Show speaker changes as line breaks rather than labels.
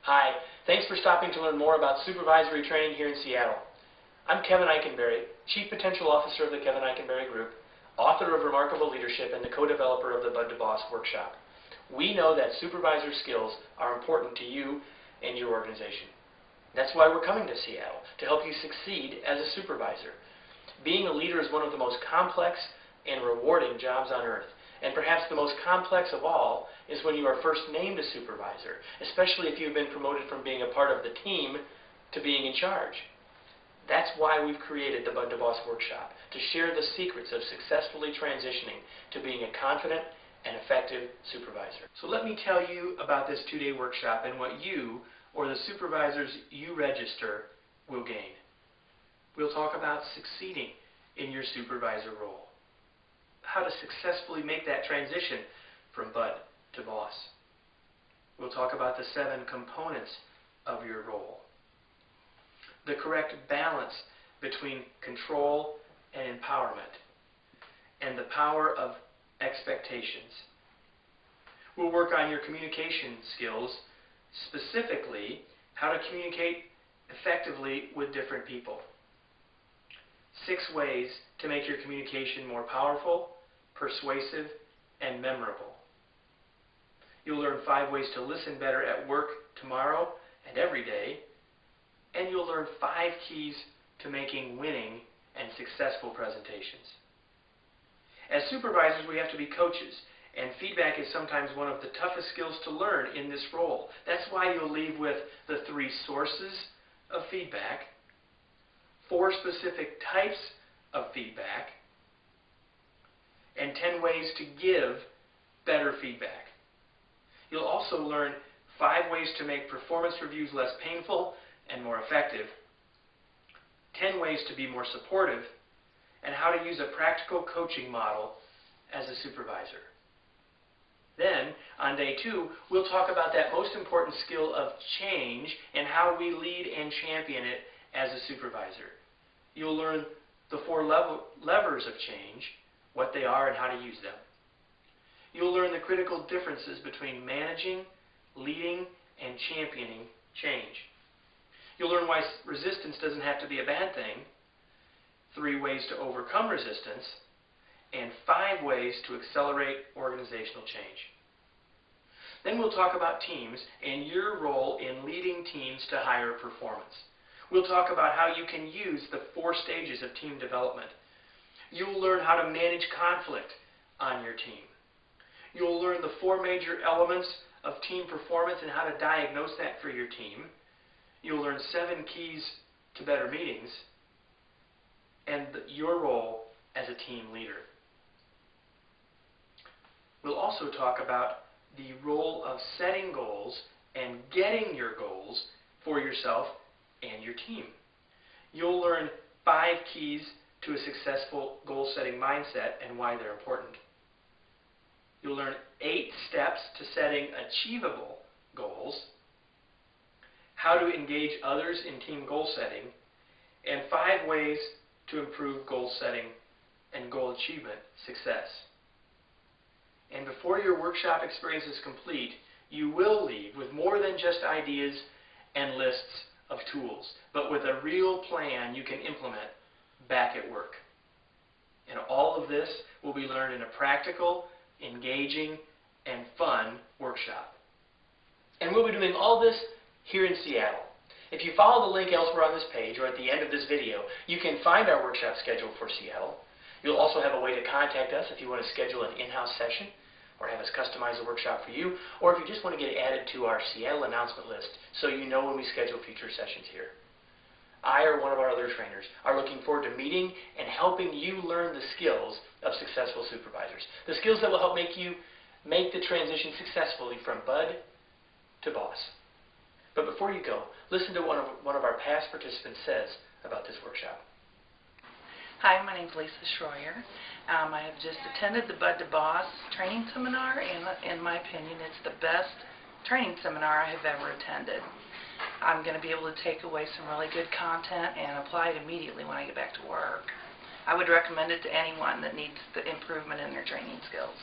Hi, thanks for stopping to learn more about supervisory training here in Seattle. I'm Kevin Eikenberry, Chief Potential Officer of the Kevin Eikenberry Group, author of Remarkable Leadership, and the co-developer of the Bud to Boss workshop. We know that supervisor skills are important to you and your organization. That's why we're coming to Seattle, to help you succeed as a supervisor. Being a leader is one of the most complex and rewarding jobs on earth. And perhaps the most complex of all is when you are first named a supervisor, especially if you've been promoted from being a part of the team to being in charge. That's why we've created the Bud to Boss workshop, to share the secrets of successfully transitioning to being a confident and effective supervisor. So let me tell you about this 2-day workshop and what you or the supervisors you register will gain. We'll talk about succeeding in your supervisor role, how to successfully make that transition from Bud to Boss. We'll talk about the 7 components of your role, the correct balance between control and empowerment, and the power of expectations. We'll work on your communication skills, specifically how to communicate effectively with different people. 6 ways to make your communication more powerful, persuasive, and memorable. You'll learn 5 ways to listen better at work tomorrow and every day, and you'll learn 5 keys to making winning and successful presentations. As supervisors, we have to be coaches, and feedback is sometimes one of the toughest skills to learn in this role. That's why you'll leave with the 3 sources of feedback, 4 specific types of feedback, and 10 ways to give better feedback. You'll also learn 5 ways to make performance reviews less painful and more effective, 10 ways to be more supportive, and how to use a practical coaching model as a supervisor. Then, on day 2, we'll talk about that most important skill of change and how we lead and champion it as a supervisor. You'll learn the 4 levers of change, what they are and how to use them. You'll learn the critical differences between managing, leading, and championing change. You'll learn why resistance doesn't have to be a bad thing, 3 ways to overcome resistance, and 5 ways to accelerate organizational change. Then we'll talk about teams and your role in leading teams to higher performance. We'll talk about how you can use the 4 stages of team development. You'll learn how to manage conflict on your team. You'll learn the 4 major elements of team performance and how to diagnose that for your team. You'll learn 7 keys to better meetings and your role as a team leader. We'll also talk about the role of setting goals and getting your goals for yourself and your team. You'll learn 5 keys to a successful goal-setting mindset and why they're important. You'll learn 8 steps to setting achievable goals, how to engage others in team goal setting, and 5 ways to improve goal setting and goal achievement success. And before your workshop experience is complete, you will leave with more than just ideas and lists of tools, but with a real plan you can implement back at work. And all of this will be learned in a practical, engaging, and fun workshop. And we'll be doing all this here in Seattle. If you follow the link elsewhere on this page or at the end of this video, you can find our workshop schedule for Seattle. You'll also have a way to contact us if you want to schedule an in-house session or have us customize a workshop for you, or if you just want to get added to our Seattle announcement list so you know when we schedule future sessions here. I or one of our other trainers are looking forward to meeting and helping you learn the skills of successful supervisors, the skills that will help make you make the transition successfully from Bud to Boss. But before you go, listen to what one of our past participants says about this workshop.
Hi, my name is Lisa Schroyer. I have just attended the Bud to Boss training seminar, and in my opinion, it's the best training seminar I have ever attended. I'm going to be able to take away some really good content and apply it immediately when I get back to work. I would recommend it to anyone that needs the improvement in their training skills.